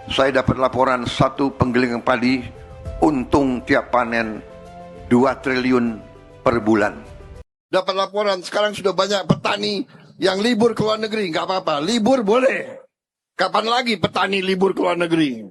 Saya dapat laporan satu penggilingan padi untung tiap panen 2 triliun per bulan. Dapat laporan sekarang sudah banyak petani yang libur ke luar negeri. Nggak apa-apa, libur boleh. Kapan lagi petani libur ke luar negeri?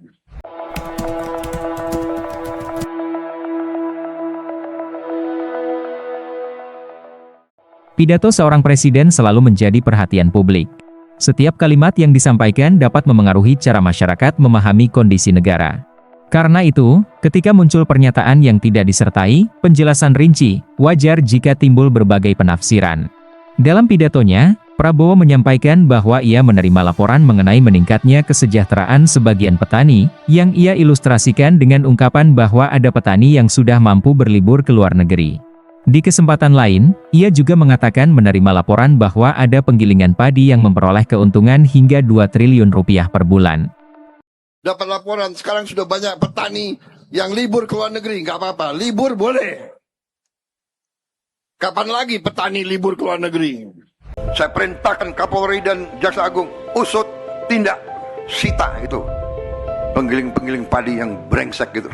Pidato seorang presiden selalu menjadi perhatian publik. Setiap kalimat yang disampaikan dapat memengaruhi cara masyarakat memahami kondisi negara. Karena itu, ketika muncul pernyataan yang tidak disertai penjelasan rinci, wajar jika timbul berbagai penafsiran. Dalam pidatonya, Prabowo menyampaikan bahwa ia menerima laporan mengenai meningkatnya kesejahteraan sebagian petani, yang ia ilustrasikan dengan ungkapan bahwa ada petani yang sudah mampu berlibur ke luar negeri. Di kesempatan lain, ia juga mengatakan menerima laporan bahwa ada penggilingan padi yang memperoleh keuntungan hingga 2 triliun rupiah per bulan. Dapat laporan sekarang sudah banyak petani yang libur ke luar negeri. Nggak apa-apa, libur boleh. Kapan lagi petani libur ke luar negeri? Saya perintahkan Kapolri dan Jaksa Agung usut, tindak, sita itu penggiling-penggiling padi yang brengsek gitu.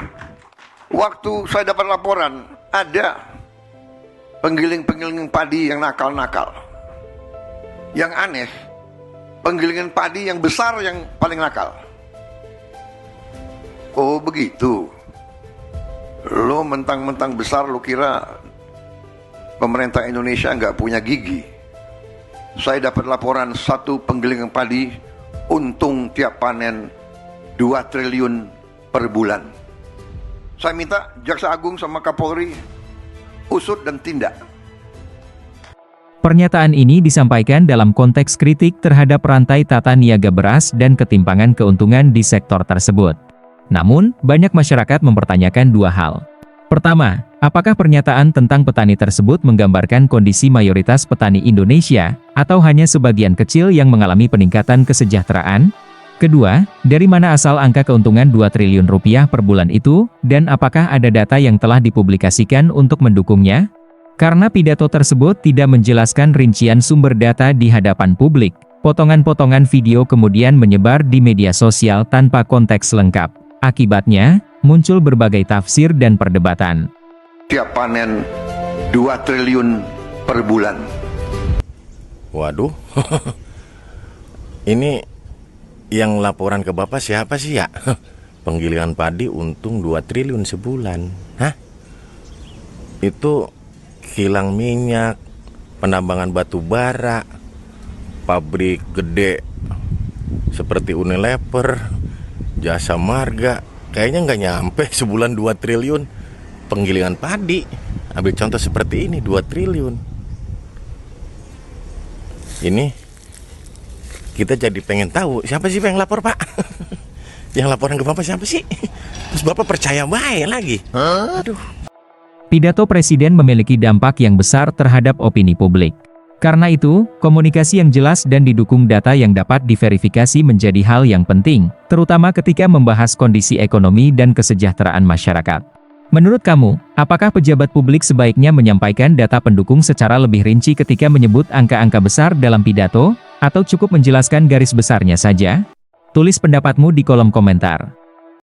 Waktu saya dapat laporan, ada penggiling-penggiling padi yang nakal-nakal. Yang aneh, penggilingan padi yang besar yang paling nakal. Oh begitu. Lo mentang-mentang besar, lo kira pemerintah Indonesia nggak punya gigi. Saya dapat laporan satu penggilingan padi untung tiap panen 2 triliun per bulan. Saya minta Jaksa Agung sama Kapolri usut dan tindak. Pernyataan ini disampaikan dalam konteks kritik terhadap rantai tata niaga beras dan ketimpangan keuntungan di sektor tersebut. Namun, banyak masyarakat mempertanyakan dua hal. Pertama, apakah pernyataan tentang petani tersebut menggambarkan kondisi mayoritas petani Indonesia, atau hanya sebagian kecil yang mengalami peningkatan kesejahteraan? Kedua, dari mana asal angka keuntungan 2 triliun rupiah per bulan itu, dan apakah ada data yang telah dipublikasikan untuk mendukungnya? Karena pidato tersebut tidak menjelaskan rincian sumber data di hadapan publik, potongan-potongan video kemudian menyebar di media sosial tanpa konteks lengkap. Akibatnya, muncul berbagai tafsir dan perdebatan. Tiap panen 2 triliun per bulan. Waduh, ini yang laporan ke Bapak siapa sih ya? Penggilingan padi untung 2 triliun sebulan. Hah? Itu kilang minyak, penambangan batu bara, pabrik gede seperti Unilever, Jasa Marga. Kayaknya nggak nyampe sebulan 2 triliun. Penggilingan padi, ambil contoh seperti ini, 2 triliun. Ini kita jadi pengen tahu siapa sih yang lapor, Pak? Yang laporan ke Bapak siapa sih? Terus Bapak percaya baik lagi. Aduh. Pidato presiden memiliki dampak yang besar terhadap opini publik. Karena itu, komunikasi yang jelas dan didukung data yang dapat diverifikasi menjadi hal yang penting, terutama ketika membahas kondisi ekonomi dan kesejahteraan masyarakat. Menurut kamu, apakah pejabat publik sebaiknya menyampaikan data pendukung secara lebih rinci ketika menyebut angka-angka besar dalam pidato, atau cukup menjelaskan garis besarnya saja? Tulis pendapatmu di kolom komentar.